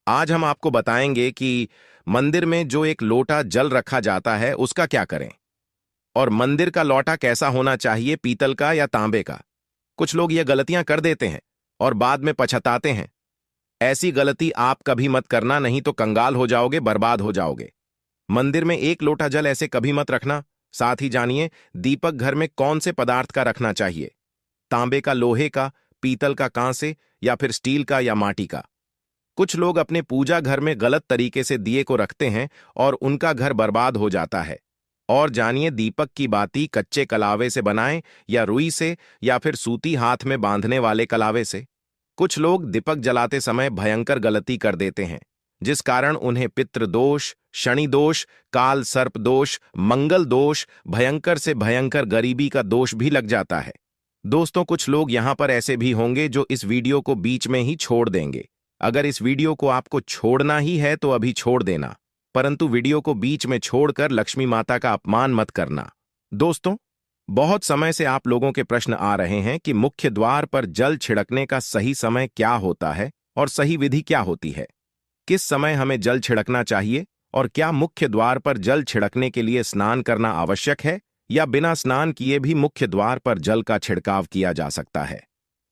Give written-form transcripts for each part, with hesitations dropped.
आज हम आपको बताएंगे कि मंदिर में जो एक लोटा जल रखा जाता है उसका क्या करें, और मंदिर का लोटा कैसा होना चाहिए, पीतल का या तांबे का। कुछ लोग ये गलतियां कर देते हैं और बाद में पछताते हैं। ऐसी गलती आप कभी मत करना, नहीं तो कंगाल हो जाओगे, बर्बाद हो जाओगे। मंदिर में एक लोटा जल ऐसे कभी मत रखना। साथ ही जानिए दीपक घर में कौन से पदार्थ का रखना चाहिए, तांबे का, लोहे का, पीतल का, कांसे या फिर स्टील का या माटी का। कुछ लोग अपने पूजा घर में गलत तरीके से दिए को रखते हैं और उनका घर बर्बाद हो जाता है। और जानिए दीपक की बाती कच्चे कलावे से बनाएं या रुई से या फिर सूती हाथ में बांधने वाले कलावे से। कुछ लोग दीपक जलाते समय भयंकर गलती कर देते हैं, जिस कारण उन्हें पितृ दोष, शनि दोष, काल सर्प दोष, मंगल दोष, भयंकर से भयंकर गरीबी का दोष भी लग जाता है। दोस्तों, कुछ लोग यहां पर ऐसे भी होंगे जो इस वीडियो को बीच में ही छोड़ देंगे। अगर इस वीडियो को आपको छोड़ना ही है तो अभी छोड़ देना, परंतु वीडियो को बीच में छोड़कर लक्ष्मी माता का अपमान मत करना। दोस्तों, बहुत समय से आप लोगों के प्रश्न आ रहे हैं कि मुख्य द्वार पर जल छिड़कने का सही समय क्या होता है और सही विधि क्या होती है। किस समय हमें जल छिड़कना चाहिए और क्या मुख्य द्वार पर जल छिड़कने के लिए स्नान करना आवश्यक है या बिना स्नान किए भी मुख्य द्वार पर जल का छिड़काव किया जा सकता है।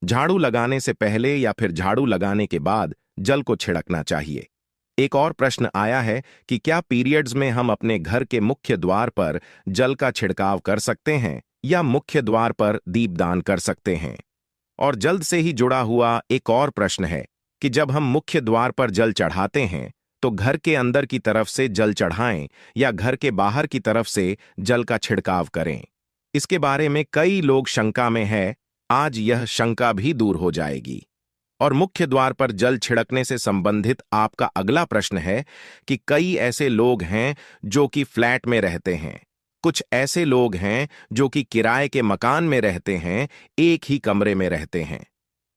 झाड़ू लगाने से पहले या फिर झाड़ू लगाने के बाद जल को छिड़कना चाहिए। एक और प्रश्न आया है कि क्या पीरियड्स में हम अपने घर के मुख्य द्वार पर जल का छिड़काव कर सकते हैं या मुख्य द्वार पर दीपदान कर सकते हैं। और जल्द से ही जुड़ा हुआ एक और प्रश्न है कि जब हम मुख्य द्वार पर जल चढ़ाते हैं तो घर के अंदर की तरफ से जल चढ़ाएं या घर के बाहर की तरफ से जल का छिड़काव करें। इसके बारे में कई लोग शंका में है। आज यह शंका भी दूर हो जाएगी। और मुख्य द्वार पर जल छिड़कने से संबंधित आपका अगला प्रश्न है कि कई ऐसे लोग हैं जो कि फ्लैट में रहते हैं, कुछ ऐसे लोग हैं जो कि किराए के मकान में रहते हैं, एक ही कमरे में रहते हैं,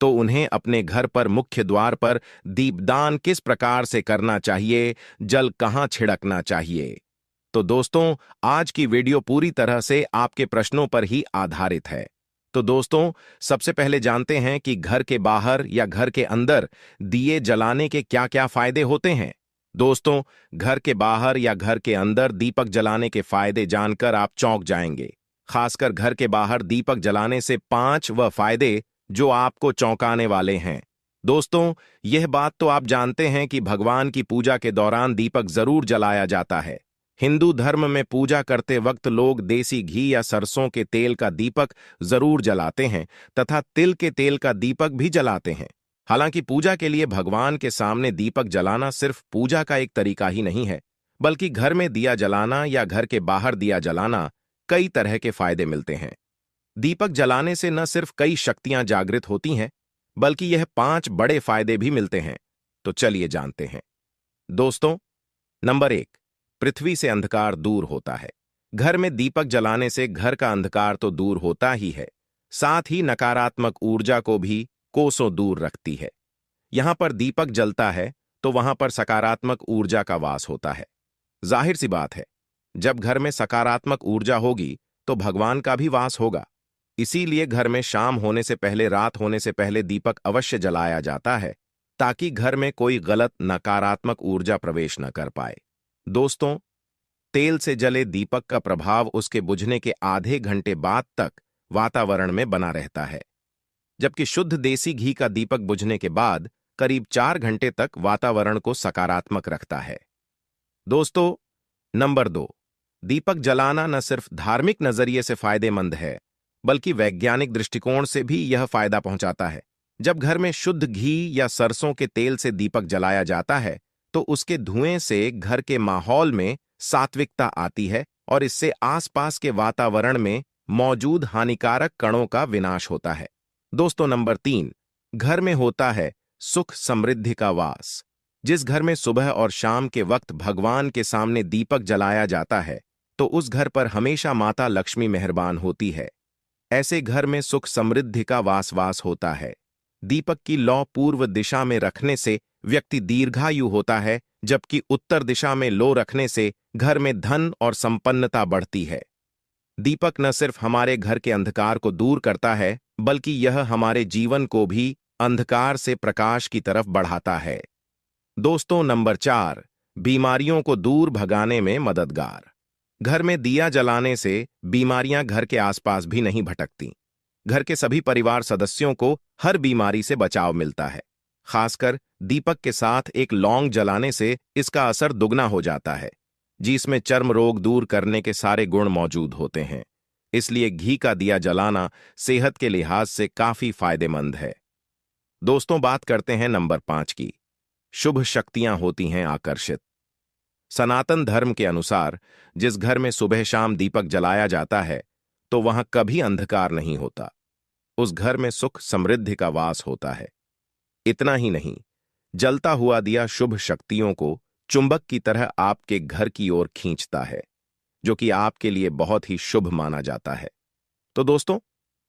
तो उन्हें अपने घर पर मुख्य द्वार पर दीपदान किस प्रकार से करना चाहिए, जल कहां छिड़कना चाहिए। तो दोस्तों, आज की वीडियो पूरी तरह से आपके प्रश्नों पर ही आधारित है। तो दोस्तों, सबसे पहले जानते हैं कि घर के बाहर या घर के अंदर दिए जलाने के क्या क्या फायदे होते हैं। दोस्तों, घर के बाहर या घर के अंदर दीपक जलाने के फायदे जानकर आप चौंक जाएंगे। खासकर घर के बाहर दीपक जलाने से 5 वह फायदे जो आपको चौंकाने वाले हैं। दोस्तों, यह बात तो आप जानते हैं कि भगवान की पूजा के दौरान दीपक जरूर जलाया जाता है। हिंदू धर्म में पूजा करते वक्त लोग देसी घी या सरसों के तेल का दीपक जरूर जलाते हैं तथा तिल के तेल का दीपक भी जलाते हैं। हालांकि पूजा के लिए भगवान के सामने दीपक जलाना सिर्फ पूजा का एक तरीका ही नहीं है, बल्कि घर में दिया जलाना या घर के बाहर दिया जलाना कई तरह के फायदे मिलते हैं। दीपक जलाने से न सिर्फ कई शक्तियां जागृत होती हैं, बल्कि यह 5 बड़े फायदे भी मिलते हैं। तो चलिए जानते हैं। दोस्तों, नंबर 1, पृथ्वी से अंधकार दूर होता है। घर में दीपक जलाने से घर का अंधकार तो दूर होता ही है, साथ ही नकारात्मक ऊर्जा को भी कोसों दूर रखती है। यहां पर दीपक जलता है तो वहां पर सकारात्मक ऊर्जा का वास होता है। जाहिर सी बात है, जब घर में सकारात्मक ऊर्जा होगी तो भगवान का भी वास होगा। इसीलिए घर में शाम होने से पहले, रात होने से पहले दीपक अवश्य जलाया जाता है, ताकि घर में कोई गलत नकारात्मक ऊर्जा प्रवेश न कर पाए। दोस्तों, तेल से जले दीपक का प्रभाव उसके बुझने के आधे घंटे बाद तक वातावरण में बना रहता है, जबकि शुद्ध देसी घी का दीपक बुझने के बाद करीब 4 घंटे तक वातावरण को सकारात्मक रखता है। दोस्तों, नंबर 2, दीपक जलाना न सिर्फ धार्मिक नजरिए से फायदेमंद है, बल्कि वैज्ञानिक दृष्टिकोण से भी यह फायदा पहुंचाता है। जब घर में शुद्ध घी या सरसों के तेल से दीपक जलाया जाता है तो उसके धुएं से घर के माहौल में सात्विकता आती है और इससे आसपास के वातावरण में मौजूद हानिकारक कणों का विनाश होता है। दोस्तों, नंबर 3, घर में होता है सुख समृद्धि का वास। जिस घर में सुबह और शाम के वक्त भगवान के सामने दीपक जलाया जाता है तो उस घर पर हमेशा माता लक्ष्मी मेहरबान होती है। ऐसे घर में सुख समृद्धि का वास होता है। दीपक की लौ पूर्व दिशा में रखने से व्यक्ति दीर्घायु होता है, जबकि उत्तर दिशा में लो रखने से घर में धन और संपन्नता बढ़ती है। दीपक न सिर्फ हमारे घर के अंधकार को दूर करता है, बल्कि यह हमारे जीवन को भी अंधकार से प्रकाश की तरफ बढ़ाता है। दोस्तों, नंबर 4, बीमारियों को दूर भगाने में मददगार। घर में दिया जलाने से बीमारियां घर के आसपास भी नहीं भटकती। घर के सभी परिवार सदस्यों को हर बीमारी से बचाव मिलता है। खासकर दीपक के साथ एक लौंग जलाने से इसका असर दुगना हो जाता है, जिसमें चर्म रोग दूर करने के सारे गुण मौजूद होते हैं। इसलिए घी का दिया जलाना सेहत के लिहाज से काफी फायदेमंद है। दोस्तों, बात करते हैं नंबर 5 की। शुभ शक्तियां होती हैं आकर्षित। सनातन धर्म के अनुसार जिस घर में सुबह शाम दीपक जलाया जाता है तो वहां कभी अंधकार नहीं होता। उस घर में सुख समृद्धि का वास होता है। इतना ही नहीं, जलता हुआ दिया शुभ शक्तियों को चुंबक की तरह आपके घर की ओर खींचता है, जो कि आपके लिए बहुत ही शुभ माना जाता है। तो दोस्तों,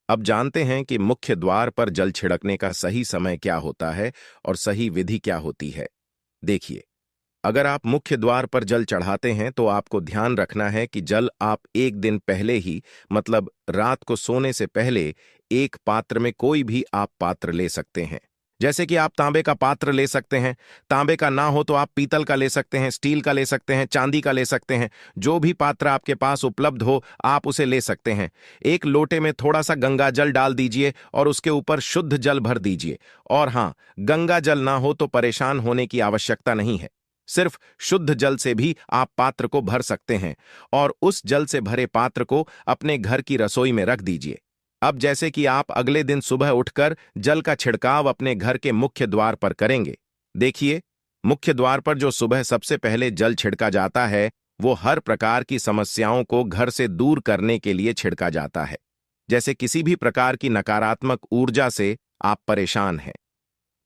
अब जानते हैं कि मुख्य द्वार पर जल छिड़कने का सही समय क्या होता है और सही विधि क्या होती है। देखिए, अगर आप मुख्य द्वार पर जल चढ़ाते हैं तो आपको ध्यान रखना है कि जल आप एक दिन पहले ही, मतलब रात को सोने से पहले, एक पात्र में, कोई भी आप पात्र ले सकते हैं। जैसे कि आप तांबे का पात्र ले सकते हैं। तांबे का ना हो तो आप पीतल का ले सकते हैं, स्टील का ले सकते हैं, चांदी का ले सकते हैं। जो भी पात्र आपके पास उपलब्ध हो आप उसे ले सकते हैं। एक लोटे में थोड़ा सा गंगा जल डाल दीजिए और उसके ऊपर शुद्ध जल भर दीजिए। और हाँ, गंगा जल ना हो तो परेशान होने की आवश्यकता नहीं है। सिर्फ शुद्ध जल से भी आप पात्र को भर सकते हैं और उस जल से भरे पात्र को अपने घर की रसोई में रख दीजिए। अब जैसे कि आप अगले दिन सुबह उठकर जल का छिड़काव अपने घर के मुख्य द्वार पर करेंगे। देखिए, मुख्य द्वार पर जो सुबह सबसे पहले जल छिड़का जाता है वो हर प्रकार की समस्याओं को घर से दूर करने के लिए छिड़का जाता है। जैसे किसी भी प्रकार की नकारात्मक ऊर्जा से आप परेशान हैं,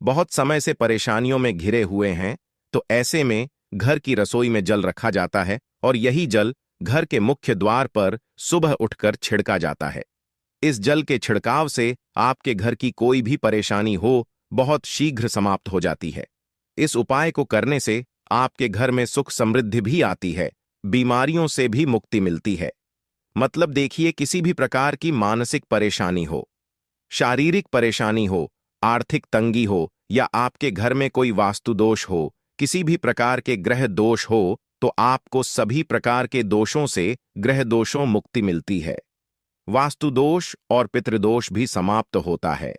बहुत समय से परेशानियों में घिरे हुए हैं, तो ऐसे में घर की रसोई में जल रखा जाता है और यही जल घर के मुख्य द्वार पर सुबह उठकर छिड़का जाता है। इस जल के छिड़काव से आपके घर की कोई भी परेशानी हो बहुत शीघ्र समाप्त हो जाती है। इस उपाय को करने से आपके घर में सुख समृद्धि भी आती है, बीमारियों से भी मुक्ति मिलती है। मतलब देखिए, किसी भी प्रकार की मानसिक परेशानी हो, शारीरिक परेशानी हो, आर्थिक तंगी हो या आपके घर में कोई वास्तु दोष हो, किसी भी प्रकार के ग्रह दोष हो, तो आपको सभी प्रकार के दोषों से, ग्रह दोषों, मुक्ति मिलती है। वास्तु दोष और पितृदोष भी समाप्त होता है।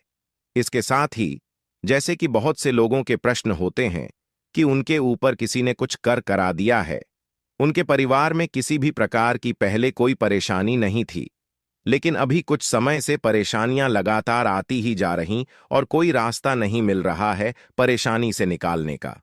इसके साथ ही जैसे कि बहुत से लोगों के प्रश्न होते हैं कि उनके ऊपर किसी ने कुछ कर करा दिया है, उनके परिवार में किसी भी प्रकार की पहले कोई परेशानी नहीं थी, लेकिन अभी कुछ समय से परेशानियां लगातार आती ही जा रहीं और कोई रास्ता नहीं मिल रहा है परेशानी से निकालने का।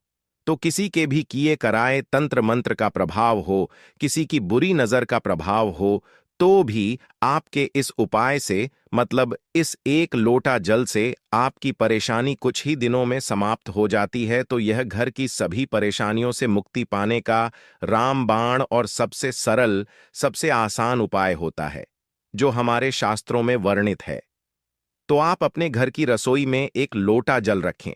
तो किसी के भी किए कराए तंत्र मंत्र का प्रभाव हो, किसी की बुरी नजर का प्रभाव हो, तो भी आपके इस उपाय से, मतलब इस एक लोटा जल से, आपकी परेशानी कुछ ही दिनों में समाप्त हो जाती है। तो यह घर की सभी परेशानियों से मुक्ति पाने का रामबाण और सबसे सरल, सबसे आसान उपाय होता है, जो हमारे शास्त्रों में वर्णित है। तो आप अपने घर की रसोई में एक लोटा जल रखें,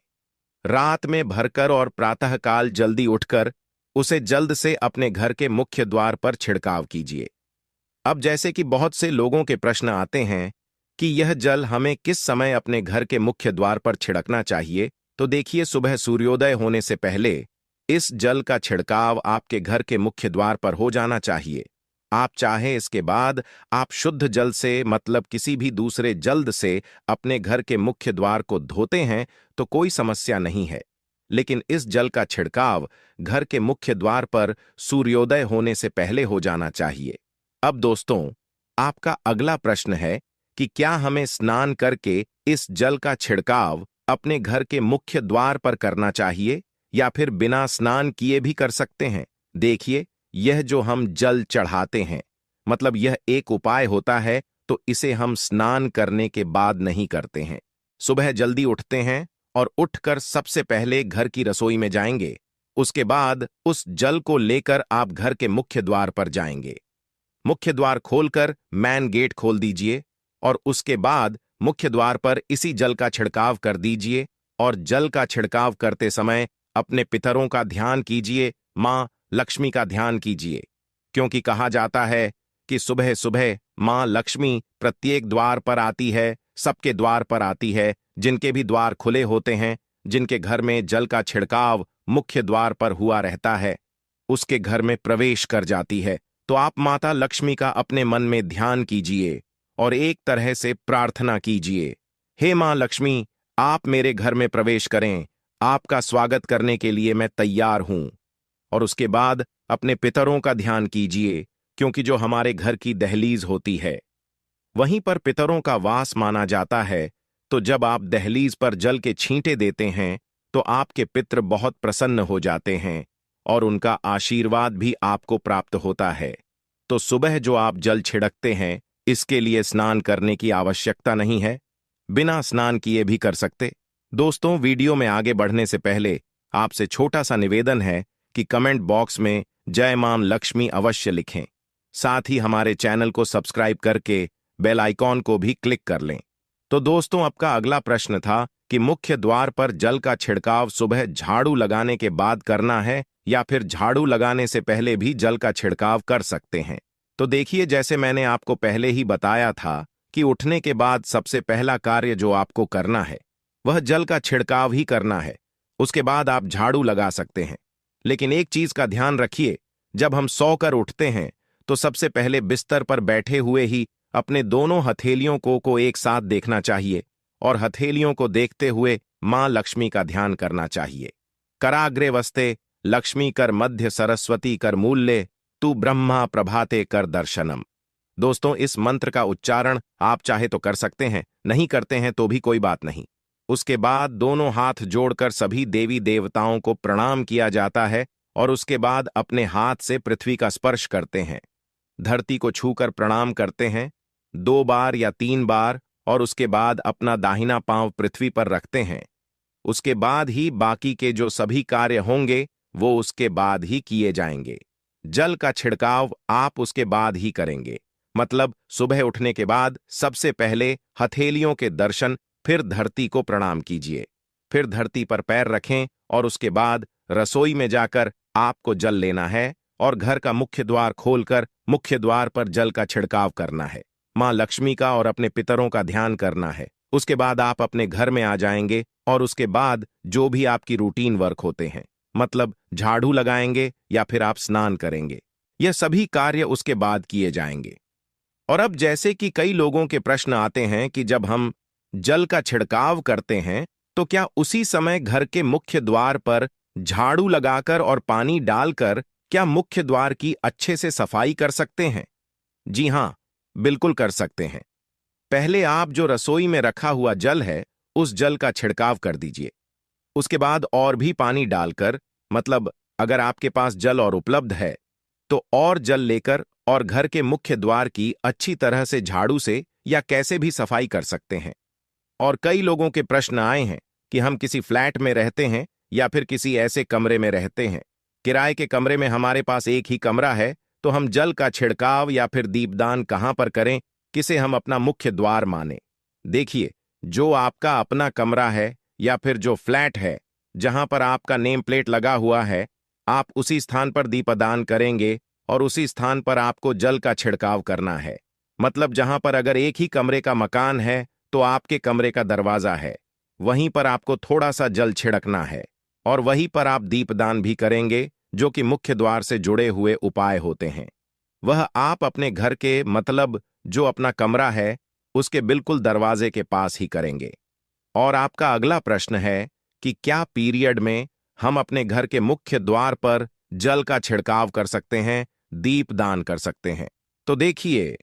रात में भरकर और प्रातःकाल जल्दी उठकर उसे जल्द से अपने घर के मुख्य द्वार पर छिड़काव कीजिए। अब जैसे कि बहुत से लोगों के प्रश्न आते हैं कि यह जल हमें किस समय अपने घर के मुख्य द्वार पर छिड़कना चाहिए, तो देखिए, सुबह सूर्योदय होने से पहले इस जल का छिड़काव आपके घर के मुख्य द्वार पर हो जाना चाहिए। आप चाहे इसके बाद आप शुद्ध जल से, मतलब किसी भी दूसरे जल्द से, अपने घर के मुख्य द्वार को धोते हैं तो कोई समस्या नहीं है, लेकिन इस जल का छिड़काव घर के मुख्य द्वार पर सूर्योदय होने से पहले हो जाना चाहिए। अब दोस्तों, आपका अगला प्रश्न है कि क्या हमें स्नान करके इस जल का छिड़काव अपने घर के मुख्य द्वार पर करना चाहिए या फिर बिना स्नान किए भी कर सकते हैं। देखिए, यह जो हम जल चढ़ाते हैं, मतलब यह एक उपाय होता है, तो इसे हम स्नान करने के बाद नहीं करते हैं। सुबह जल्दी उठते हैं और उठकर सबसे पहले घर की रसोई में जाएंगे। उसके बाद उस जल को लेकर आप घर के मुख्य द्वार पर जाएंगे। मुख्य द्वार खोलकर मैन गेट खोल दीजिए और उसके बाद मुख्य द्वार पर इसी जल का छिड़काव कर दीजिए। और जल का छिड़काव करते समय अपने पितरों का ध्यान कीजिए, मां लक्ष्मी का ध्यान कीजिए, क्योंकि कहा जाता है कि सुबह सुबह मां लक्ष्मी प्रत्येक द्वार पर आती है, सबके द्वार पर आती है, जिनके भी द्वार खुले होते हैं, जिनके घर में जल का छिड़काव मुख्य द्वार पर हुआ रहता है, उसके घर में प्रवेश कर जाती है, तो आप माता लक्ष्मी का अपने मन में ध्यान कीजिए और एक तरह से प्रार्थना कीजिए, हे मां लक्ष्मी, आप मेरे घर में प्रवेश करें, आपका स्वागत करने के लिए मैं तैयार हूं। और उसके बाद अपने पितरों का ध्यान कीजिए, क्योंकि जो हमारे घर की दहलीज होती है वहीं पर पितरों का वास माना जाता है। तो जब आप दहलीज पर जल के छींटे देते हैं तो आपके पितृ बहुत प्रसन्न हो जाते हैं और उनका आशीर्वाद भी आपको प्राप्त होता है। तो सुबह जो आप जल छिड़कते हैं, इसके लिए स्नान करने की आवश्यकता नहीं है, बिना स्नान किए भी कर सकते। दोस्तों, वीडियो में आगे बढ़ने से पहले आपसे छोटा सा निवेदन है कि कमेंट बॉक्स में जय मां लक्ष्मी अवश्य लिखें। साथ ही हमारे चैनल को सब्सक्राइब करके बेल आइकॉन को भी क्लिक कर लें। तो दोस्तों, आपका अगला प्रश्न था कि मुख्य द्वार पर जल का छिड़काव सुबह झाड़ू लगाने के बाद करना है या फिर झाड़ू लगाने से पहले भी जल का छिड़काव कर सकते हैं। तो देखिए, जैसे मैंने आपको पहले ही बताया था कि उठने के बाद सबसे पहला कार्य जो आपको करना है वह जल का छिड़काव ही करना है। उसके बाद आप झाड़ू लगा सकते हैं। लेकिन एक चीज का ध्यान रखिए, जब हम सोकर उठते हैं तो सबसे पहले बिस्तर पर बैठे हुए ही अपने दोनों हथेलियों को एक साथ देखना चाहिए और हथेलियों को देखते हुए मां लक्ष्मी का ध्यान करना चाहिए। कराग्रे वस्ते लक्ष्मी कर मध्य सरस्वती कर मूल्य तू ब्रह्मा प्रभाते कर दर्शनम। दोस्तों, इस मंत्र का उच्चारण आप चाहे तो कर सकते हैं, नहीं करते हैं तो भी कोई बात नहीं। उसके बाद दोनों हाथ जोड़कर सभी देवी देवताओं को प्रणाम किया जाता है और उसके बाद अपने हाथ से पृथ्वी का स्पर्श करते हैं, धरती को छूकर प्रणाम करते हैं 2 बार या 3 बार और उसके बाद अपना दाहिना पांव पृथ्वी पर रखते हैं। उसके बाद ही बाकी के जो सभी कार्य होंगे वो उसके बाद ही किए जाएंगे। जल का छिड़काव आप उसके बाद ही करेंगे, मतलब सुबह उठने के बाद सबसे पहले हथेलियों के दर्शन, फिर धरती को प्रणाम कीजिए, फिर धरती पर पैर रखें और उसके बाद रसोई में जाकर आपको जल लेना है और घर का मुख्य द्वार खोलकर मुख्य द्वार पर जल का छिड़काव करना है, मां लक्ष्मी का और अपने पितरों का ध्यान करना है। उसके बाद आप अपने घर में आ जाएंगे और उसके बाद जो भी आपकी रूटीन वर्क होते हैं, मतलब झाड़ू लगाएंगे या फिर आप स्नान करेंगे, यह सभी कार्य उसके बाद किए जाएंगे। और अब जैसे कि कई लोगों के प्रश्न आते हैं कि जब हम जल का छिड़काव करते हैं तो क्या उसी समय घर के मुख्य द्वार पर झाड़ू लगाकर और पानी डालकर क्या मुख्य द्वार की अच्छे से सफाई कर सकते हैं? जी हां, बिल्कुल कर सकते हैं। पहले आप जो रसोई में रखा हुआ जल है उस जल का छिड़काव कर दीजिए। उसके बाद और भी पानी डालकर, मतलब अगर आपके पास जल और उपलब्ध है तो और जल लेकर और घर के मुख्य द्वार की अच्छी तरह से झाड़ू से या कैसे भी सफाई कर सकते हैं। और कई लोगों के प्रश्न आए हैं कि हम किसी फ्लैट में रहते हैं या फिर किसी ऐसे कमरे में रहते हैं, किराए के कमरे में हमारे पास एक ही कमरा है, तो हम जल का छिड़काव या फिर दीपदान कहां पर करें, किसे हम अपना मुख्य द्वार माने। देखिए, जो आपका अपना कमरा है या फिर जो फ्लैट है जहां पर आपका नेम प्लेट लगा हुआ है, आप उसी स्थान पर दीपदान करेंगे और उसी स्थान पर आपको जल का छिड़काव करना है। मतलब जहां पर अगर एक ही कमरे का मकान है तो आपके कमरे का दरवाजा है, वहीं पर आपको थोड़ा सा जल छिड़कना है और वहीं पर आप दीपदान भी करेंगे, जो कि मुख्य द्वार से जुड़े हुए उपाय होते हैं। वह आप अपने घर के, मतलब जो अपना कमरा है उसके बिल्कुल दरवाजे के पास ही करेंगे। और आपका अगला प्रश्न है कि क्या पीरियड में हम अपने घर के मुख्य द्वार पर जल का छिड़काव कर सकते हैं, दीपदान कर सकते हैं? तो देखिए,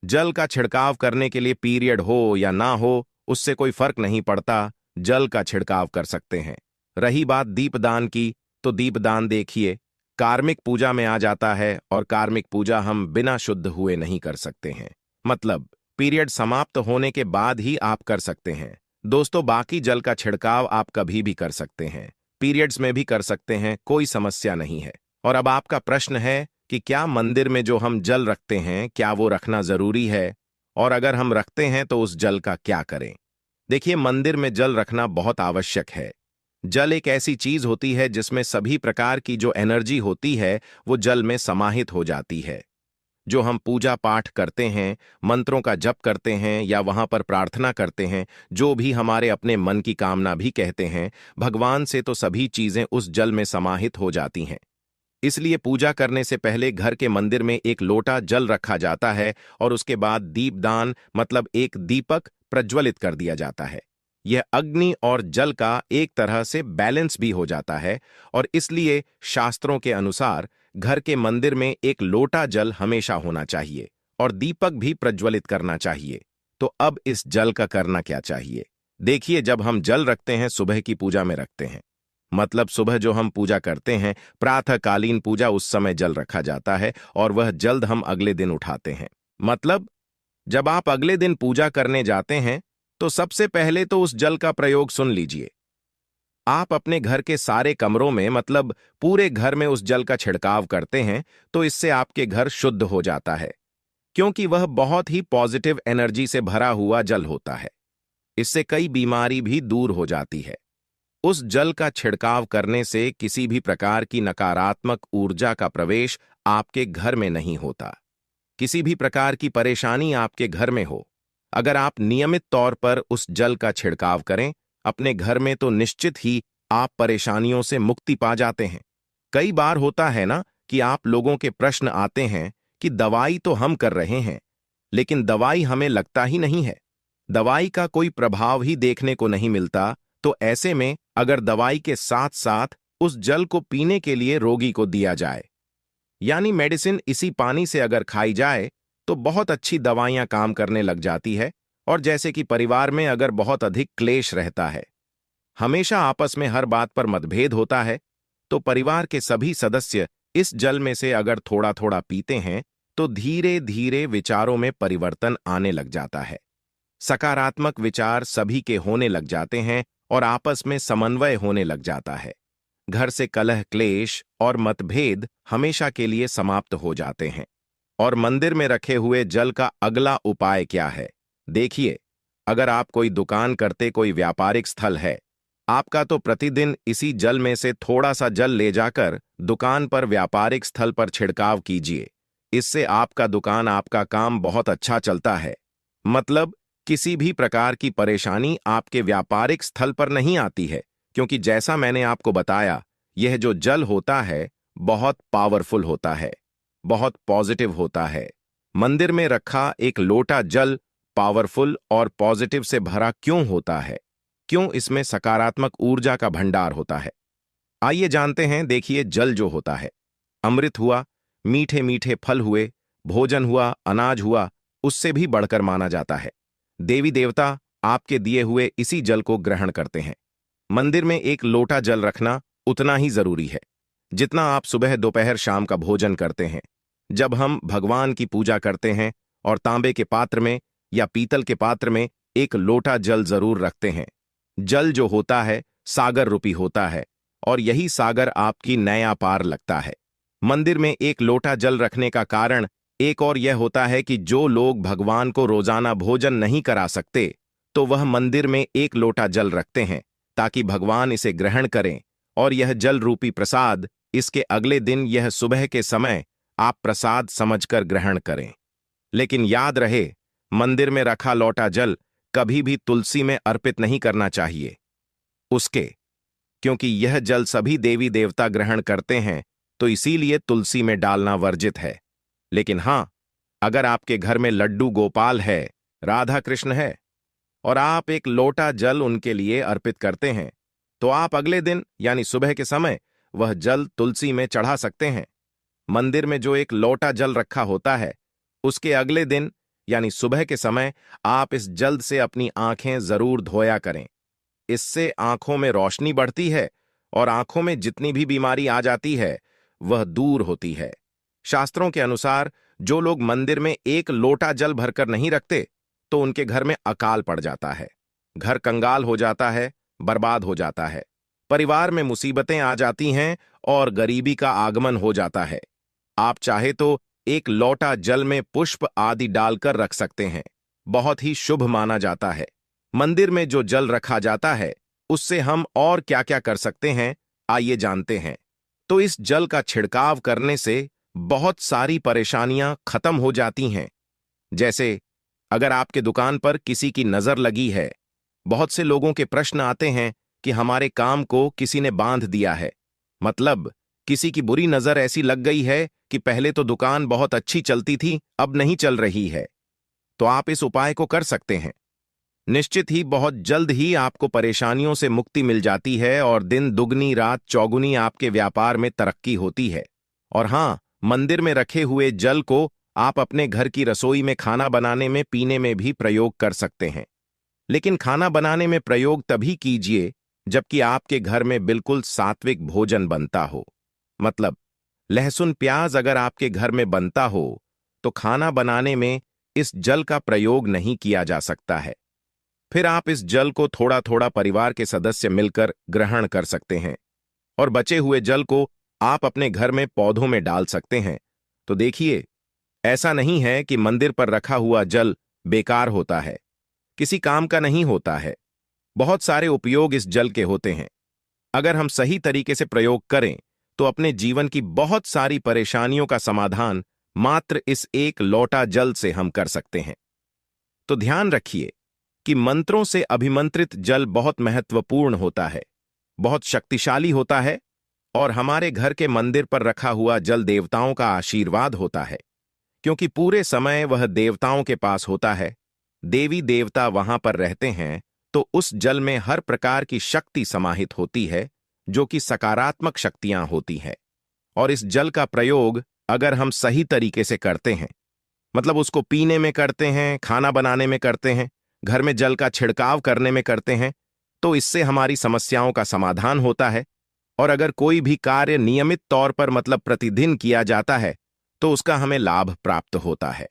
जल का छिड़काव करने के लिए पीरियड हो या ना हो उससे कोई फर्क नहीं पड़ता, जल का छिड़काव कर सकते हैं। रही बात दीपदान की, तो दीपदान देखिए कार्मिक पूजा में आ जाता है और कार्मिक पूजा हम बिना शुद्ध हुए नहीं कर सकते हैं, मतलब पीरियड समाप्त होने के बाद ही आप कर सकते हैं। दोस्तों, बाकी जल का छिड़काव आप कभी भी कर सकते हैं, पीरियड्स में भी कर सकते हैं, कोई समस्या नहीं है। और अब आपका प्रश्न है कि क्या मंदिर में जो हम जल रखते हैं क्या वो रखना जरूरी है, और अगर हम रखते हैं तो उस जल का क्या करें? देखिए, मंदिर में जल रखना बहुत आवश्यक है। जल एक ऐसी चीज होती है जिसमें सभी प्रकार की जो एनर्जी होती है वो जल में समाहित हो जाती है। जो हम पूजा पाठ करते हैं, मंत्रों का जप करते हैं या वहां पर प्रार्थना करते हैं, जो भी हमारे अपने मन की कामना भी कहते हैं, भगवान से तो सभी चीजें उस जल में समाहित हो जाती हैं। इसलिए पूजा करने से पहले घर के मंदिर में एक लोटा जल रखा जाता है और उसके बाद दीपदान मतलब एक दीपक प्रज्वलित कर दिया जाता है। यह अग्नि और जल का एक तरह से बैलेंस भी हो जाता है और इसलिए शास्त्रों के अनुसार घर के मंदिर में एक लोटा जल हमेशा होना चाहिए और दीपक भी प्रज्वलित करना चाहिए। तो अब इस जल का करना क्या चाहिए? देखिए, जब हम जल रखते हैं सुबह की पूजा में रखते हैं, मतलब सुबह जो हम पूजा करते हैं, प्रातःकालीन पूजा, उस समय जल रखा जाता है और वह जल्द हम अगले दिन उठाते हैं। मतलब जब आप अगले दिन पूजा करने जाते हैं तो सबसे पहले तो उस जल का प्रयोग सुन लीजिए। आप अपने घर के सारे कमरों में मतलब पूरे घर में उस जल का छिड़काव करते हैं तो इससे आपके घर शुद्ध हो जाता है, क्योंकि वह बहुत ही पॉजिटिव एनर्जी से भरा हुआ जल होता है। इससे कई बीमारी भी दूर हो जाती है। उस जल का छिड़काव करने से किसी भी प्रकार की नकारात्मक ऊर्जा का प्रवेश आपके घर में नहीं होता। किसी भी प्रकार की परेशानी आपके घर में हो, अगर आप नियमित तौर पर उस जल का छिड़काव करें अपने घर में तो निश्चित ही आप परेशानियों से मुक्ति पा जाते हैं। कई बार होता है ना कि आप लोगों के प्रश्न आते हैं कि दवाई तो हम कर रहे हैं, लेकिन दवाई हमें लगता ही नहीं है, दवाई का कोई प्रभाव ही देखने को नहीं मिलता। तो ऐसे में अगर दवाई के साथ साथ उस जल को पीने के लिए रोगी को दिया जाए, यानी मेडिसिन इसी पानी से अगर खाई जाए, तो बहुत अच्छी दवाइयां काम करने लग जाती है। और जैसे कि परिवार में अगर बहुत अधिक क्लेश रहता है, हमेशा आपस में हर बात पर मतभेद होता है, तो परिवार के सभी सदस्य इस जल में से अगर थोड़ा थोड़ा पीते हैं तो धीरे धीरे विचारों में परिवर्तन आने लग जाता है। सकारात्मक विचार सभी के होने लग जाते हैं और आपस में समन्वय होने लग जाता है। घर से कलह, क्लेश और मतभेद हमेशा के लिए समाप्त हो जाते हैं। और मंदिर में रखे हुए जल का अगला उपाय क्या है? देखिए, अगर आप कोई दुकान करते, कोई व्यापारिक स्थल है आपका, तो प्रतिदिन इसी जल में से थोड़ा सा जल ले जाकर दुकान पर, व्यापारिक स्थल पर छिड़काव कीजिए। इससे आपका दुकान, आपका काम बहुत अच्छा चलता है। मतलब किसी भी प्रकार की परेशानी आपके व्यापारिक स्थल पर नहीं आती है, क्योंकि जैसा मैंने आपको बताया, यह जो जल होता है बहुत पावरफुल होता है, बहुत पॉजिटिव होता है। मंदिर में रखा एक लोटा जल पावरफुल और पॉजिटिव से भरा क्यों होता है? क्यों इसमें सकारात्मक ऊर्जा का भंडार होता है? आइए जानते हैं। देखिए, जल जो होता है, अमृत हुआ, मीठे मीठे फल हुए, भोजन हुआ, अनाज हुआ, उससे भी बढ़कर माना जाता है। देवी देवता आपके दिए हुए इसी जल को ग्रहण करते हैं। मंदिर में एक लोटा जल रखना उतना ही जरूरी है जितना आप सुबह, दोपहर, शाम का भोजन करते हैं। जब हम भगवान की पूजा करते हैं और तांबे के पात्र में या पीतल के पात्र में एक लोटा जल जरूर रखते हैं। जल जो होता है सागर रूपी होता है और यही सागर आपकी नया पार लगता है। मंदिर में एक लोटा जल रखने का कारण एक और यह होता है कि जो लोग भगवान को रोजाना भोजन नहीं करा सकते, तो वह मंदिर में एक लोटा जल रखते हैं ताकि भगवान इसे ग्रहण करें और यह जल रूपी प्रसाद इसके अगले दिन, यह सुबह के समय, आप प्रसाद समझकर ग्रहण करें। लेकिन याद रहे, मंदिर में रखा लोटा जल कभी भी तुलसी में अर्पित नहीं करना चाहिए उसके, क्योंकि यह जल सभी देवी देवता ग्रहण करते हैं, तो इसीलिए तुलसी में डालना वर्जित है। लेकिन हां, अगर आपके घर में लड्डू गोपाल है, राधा कृष्ण है और आप एक लोटा जल उनके लिए अर्पित करते हैं, तो आप अगले दिन यानी सुबह के समय वह जल तुलसी में चढ़ा सकते हैं। मंदिर में जो एक लोटा जल रखा होता है, उसके अगले दिन यानी सुबह के समय आप इस जल से अपनी आंखें जरूर धोया करें। इससे आंखों में रोशनी बढ़ती है और आंखों में जितनी भी बीमारी आ जाती है वह दूर होती है। शास्त्रों के अनुसार जो लोग मंदिर में एक लोटा जल भरकर नहीं रखते, तो उनके घर में अकाल पड़ जाता है, घर कंगाल हो जाता है, बर्बाद हो जाता है, परिवार में मुसीबतें आ जाती हैं और गरीबी का आगमन हो जाता है। आप चाहे तो एक लोटा जल में पुष्प आदि डालकर रख सकते हैं, बहुत ही शुभ माना जाता है। मंदिर में जो जल रखा जाता है उससे हम और क्या क्या कर सकते हैं, आइए जानते हैं। तो इस जल का छिड़काव करने से बहुत सारी परेशानियां खत्म हो जाती हैं। जैसे अगर आपके दुकान पर किसी की नजर लगी है, बहुत से लोगों के प्रश्न आते हैं कि हमारे काम को किसी ने बांध दिया है। मतलब किसी की बुरी नजर ऐसी लग गई है कि पहले तो दुकान बहुत अच्छी चलती थी, अब नहीं चल रही है। तो आप इस उपाय को कर सकते हैं। निश्चित ही बहुत जल्द ही आपको परेशानियों से मुक्ति मिल जाती है और दिन दुगनी रात चौगुनी आपके व्यापार में तरक्की होती है। और हां, मंदिर में रखे हुए जल को आप अपने घर की रसोई में खाना बनाने में पीने में भी प्रयोग कर सकते हैं। लेकिन खाना बनाने में प्रयोग तभी कीजिए जबकि आपके घर में बिल्कुल सात्विक भोजन बनता हो। मतलब लहसुन प्याज अगर आपके घर में बनता हो तो खाना बनाने में इस जल का प्रयोग नहीं किया जा सकता है। फिर आप इस जल को थोड़ा थोड़ा परिवार के सदस्य मिलकर ग्रहण कर सकते हैं और बचे हुए जल को आप अपने घर में पौधों में डाल सकते हैं। तो देखिए, ऐसा नहीं है कि मंदिर पर रखा हुआ जल बेकार होता है, किसी काम का नहीं होता है। बहुत सारे उपयोग इस जल के होते हैं। अगर हम सही तरीके से प्रयोग करें तो अपने जीवन की बहुत सारी परेशानियों का समाधान मात्र इस एक लोटा जल से हम कर सकते हैं। तो ध्यान रखिए कि मंत्रों से अभिमंत्रित जल बहुत महत्वपूर्ण होता है, बहुत शक्तिशाली होता है और हमारे घर के मंदिर पर रखा हुआ जल देवताओं का आशीर्वाद होता है, क्योंकि पूरे समय वह देवताओं के पास होता है। देवी देवता वहां पर रहते हैं, तो उस जल में हर प्रकार की शक्ति समाहित होती है, जो कि सकारात्मक शक्तियां होती है। और इस जल का प्रयोग अगर हम सही तरीके से करते हैं, मतलब उसको पीने में करते हैं, खाना बनाने में करते हैं, घर में जल का छिड़काव करने में करते हैं, तो इससे हमारी समस्याओं का समाधान होता है। और अगर कोई भी कार्य नियमित तौर पर मतलब प्रतिदिन किया जाता है तो उसका हमें लाभ प्राप्त होता है।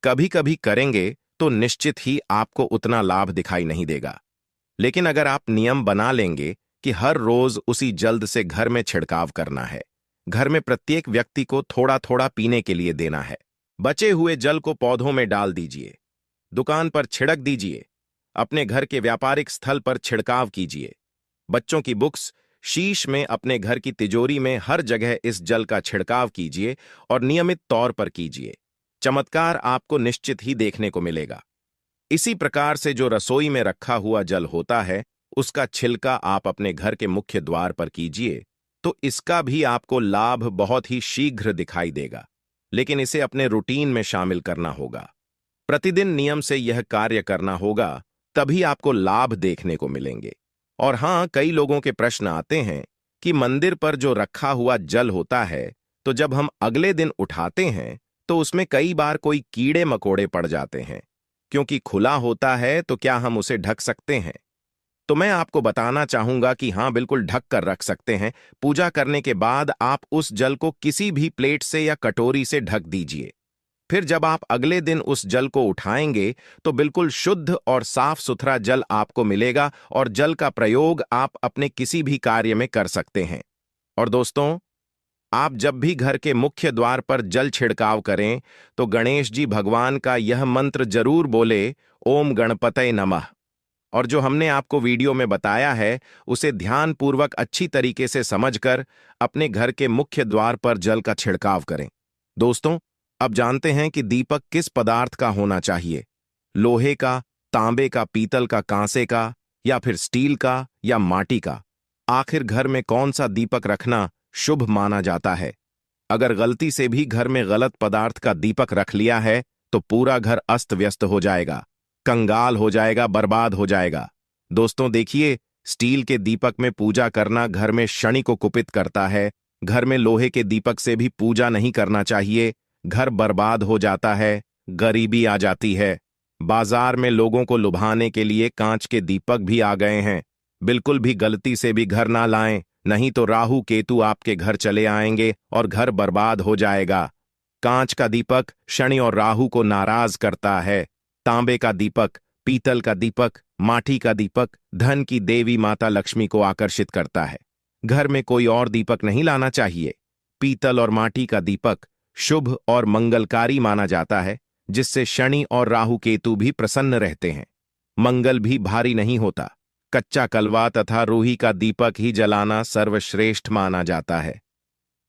कभी कभी करेंगे तो निश्चित ही आपको उतना लाभ दिखाई नहीं देगा, लेकिन अगर आप नियम बना लेंगे कि हर रोज उसी जल्द से घर में छिड़काव करना है, घर में प्रत्येक व्यक्ति को थोड़ा थोड़ा पीने के लिए देना है, बचे हुए जल को पौधों में डाल दीजिए, दुकान पर छिड़क दीजिए, अपने घर के व्यापारिक स्थल पर छिड़काव कीजिए, बच्चों की बुक्स, शीश में, अपने घर की तिजोरी में, हर जगह इस जल का छिड़काव कीजिए और नियमित तौर पर कीजिए। चमत्कार आपको निश्चित ही देखने को मिलेगा। इसी प्रकार से जो रसोई में रखा हुआ जल होता है, उसका छिलका आप अपने घर के मुख्य द्वार पर कीजिए, तो इसका भी आपको लाभ बहुत ही शीघ्र दिखाई देगा। लेकिन इसे अपने रूटीन में शामिल करना होगा, प्रतिदिन नियम से यह कार्य करना होगा, तभी आपको लाभ देखने को मिलेंगे। और हां, कई लोगों के प्रश्न आते हैं कि मंदिर पर जो रखा हुआ जल होता है, तो जब हम अगले दिन उठाते हैं तो उसमें कई बार कोई कीड़े मकोड़े पड़ जाते हैं। क्योंकि खुला होता है तो क्या हम उसे ढक सकते हैं? तो मैं आपको बताना चाहूंगा कि हां, बिल्कुल ढक कर रख सकते हैं। पूजा करने के बाद आप उस जल को किसी भी प्लेट से या कटोरी से ढक दीजिए। फिर जब आप अगले दिन उस जल को उठाएंगे तो बिल्कुल शुद्ध और साफ सुथरा जल आपको मिलेगा और जल का प्रयोग आप अपने किसी भी कार्य में कर सकते हैं। और दोस्तों, आप जब भी घर के मुख्य द्वार पर जल छिड़काव करें तो गणेश जी भगवान का यह मंत्र जरूर बोले, ओम गणपतये नमः। और जो हमने आपको वीडियो में बताया है उसे ध्यानपूर्वक अच्छी तरीके से समझकर अपने घर के मुख्य द्वार पर जल का छिड़काव करें। दोस्तों, अब जानते हैं कि दीपक किस पदार्थ का होना चाहिए, लोहे का, तांबे का, पीतल का, कांसे का, या फिर स्टील का या माटी का। आखिर घर में कौन सा दीपक रखना शुभ माना जाता है? अगर गलती से भी घर में गलत पदार्थ का दीपक रख लिया है तो पूरा घर अस्त व्यस्त हो जाएगा, कंगाल हो जाएगा, बर्बाद हो जाएगा। दोस्तों देखिए, स्टील के दीपक में पूजा करना घर में शनि को कुपित करता है। घर में लोहे के दीपक से भी पूजा नहीं करना चाहिए, घर बर्बाद हो जाता है, गरीबी आ जाती है। बाजार में लोगों को लुभाने के लिए कांच के दीपक भी आ गए हैं। बिल्कुल भी गलती से भी घर ना लाएं, नहीं तो राहु केतु आपके घर चले आएंगे और घर बर्बाद हो जाएगा। कांच का दीपक शनि और राहु को नाराज करता है। तांबे का दीपक, पीतल का दीपक, माटी का दीपक धन की देवी माता लक्ष्मी को आकर्षित करता है। घर में कोई और दीपक नहीं लाना चाहिए। पीतल और माटी का दीपक शुभ और मंगलकारी माना जाता है, जिससे शनि और राहु केतु भी प्रसन्न रहते हैं। मंगल भी भारी नहीं होता। कच्चा कलवा तथा रूही का दीपक ही जलाना सर्वश्रेष्ठ माना जाता है।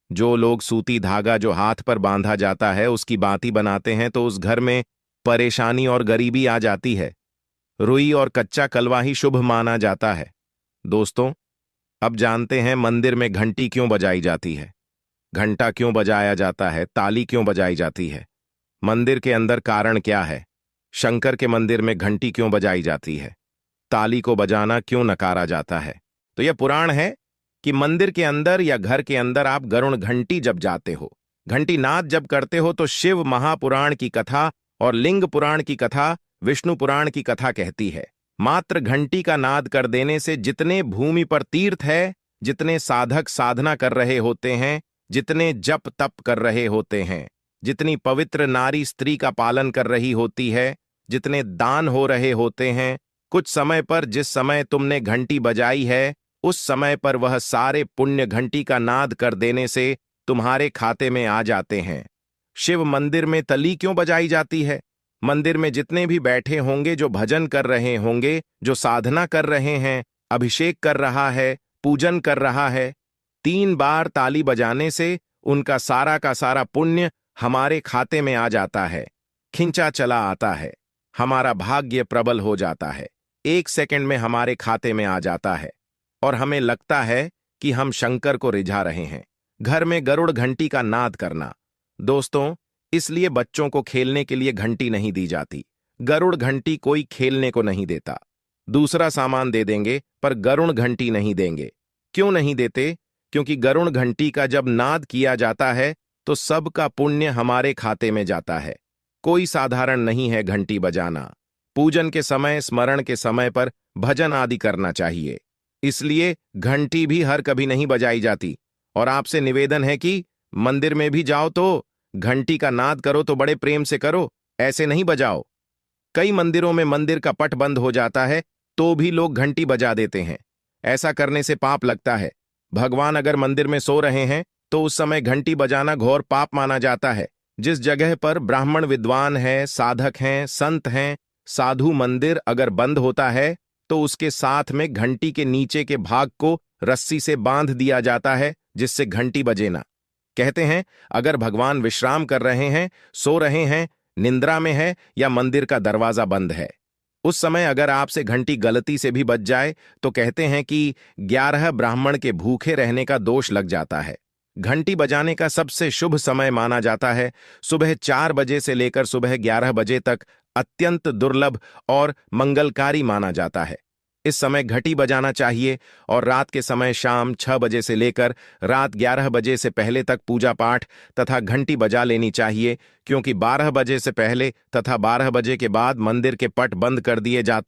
जो लोग सूती धागा जो हाथ पर बांधा जाता है उसकी बाती बनाते हैं तो उस घर में परेशानी और गरीबी आ जाती है। रुई और कच्चा कलवा ही शुभ माना जाता है। दोस्तों, अब जानते हैं मंदिर में घंटी क्यों बजाई जाती है। घंटा क्यों बजाया जाता है, ताली क्यों बजाई जाती है, मंदिर के अंदर कारण क्या है, शंकर के मंदिर में घंटी क्यों बजाई जाती है, ताली को बजाना क्यों नकारा जाता है। तो यह पुराण है कि मंदिर के अंदर या घर के अंदर आप गरुण घंटी जब जाते हो, घंटी नाद जब करते हो तो शिव महापुराण की कथा और लिंग पुराण की कथा, विष्णु पुराण की कथा कहती है मात्र घंटी का नाद कर देने से जितने भूमि पर तीर्थ है, जितने साधक साधना कर रहे होते हैं, जितने जप तप कर रहे होते हैं, जितनी पवित्र नारी स्त्री का पालन कर रही होती है, जितने दान हो रहे होते हैं, कुछ समय पर जिस समय तुमने घंटी बजाई है उस समय पर वह सारे पुण्य घंटी का नाद कर देने से तुम्हारे खाते में आ जाते हैं। शिव मंदिर में तली क्यों बजाई जाती है? मंदिर में जितने भी बैठे होंगे, जो भजन कर रहे होंगे, जो साधना कर रहे हैं, अभिषेक कर रहा है, पूजन कर रहा है, 3 बार ताली बजाने से उनका सारा का सारा पुण्य हमारे खाते में आ जाता है, खिंचा चला आता है, हमारा भाग्य प्रबल हो जाता है, 1 सेकंड में हमारे खाते में आ जाता है और हमें लगता है कि हम शंकर को रिझा रहे हैं। घर में गरुड़ घंटी का नाद करना। दोस्तों, इसलिए बच्चों को खेलने के लिए घंटी नहीं दी जाती। गरुड़ घंटी कोई खेलने को नहीं देता। दूसरा सामान दे देंगे पर गरुड़ घंटी नहीं देंगे। क्यों नहीं देते? क्योंकि गरुड़ घंटी का जब नाद किया जाता है तो सबका पुण्य हमारे खाते में जाता है। कोई साधारण नहीं है घंटी बजाना। पूजन के समय, स्मरण के समय पर भजन आदि करना चाहिए। इसलिए घंटी भी हर कभी नहीं बजाई जाती। और आपसे निवेदन है कि मंदिर में भी जाओ तो घंटी का नाद करो तो बड़े प्रेम से करो, ऐसे नहीं बजाओ। कई मंदिरों में मंदिर का पट बंद हो जाता है तो भी लोग घंटी बजा देते हैं। ऐसा करने से पाप लगता है। भगवान अगर मंदिर में सो रहे हैं तो उस समय घंटी बजाना घोर पाप माना जाता है। जिस जगह पर ब्राह्मण विद्वान है, साधक हैं, संत हैं, साधु, मंदिर अगर बंद होता है तो उसके साथ में घंटी के नीचे के भाग को रस्सी से बांध दिया जाता है जिससे घंटी बजे ना। कहते हैं अगर भगवान विश्राम कर रहे हैं, सो रहे हैं, निंद्रा में है या मंदिर का दरवाजा बंद है, उस समय अगर आपसे घंटी गलती से भी बज जाए तो कहते हैं कि 11 ब्राह्मण के भूखे रहने का दोष लग जाता है। घंटी बजाने का सबसे शुभ समय माना जाता है सुबह 4 बजे से लेकर सुबह 11 बजे तक अत्यंत दुर्लभ और मंगलकारी माना जाता है। इस समय घंटी बजाना चाहिए और रात के समय शाम 6 बजे से लेकर रात 11 बजे से पहले तक पूजा पाठ तथा घंटी बजा लेनी चाहिए, क्योंकि 12 बजे से पहले तथा 12 बजे के बाद मंदिर के पट बंद कर दिए जाते हैं।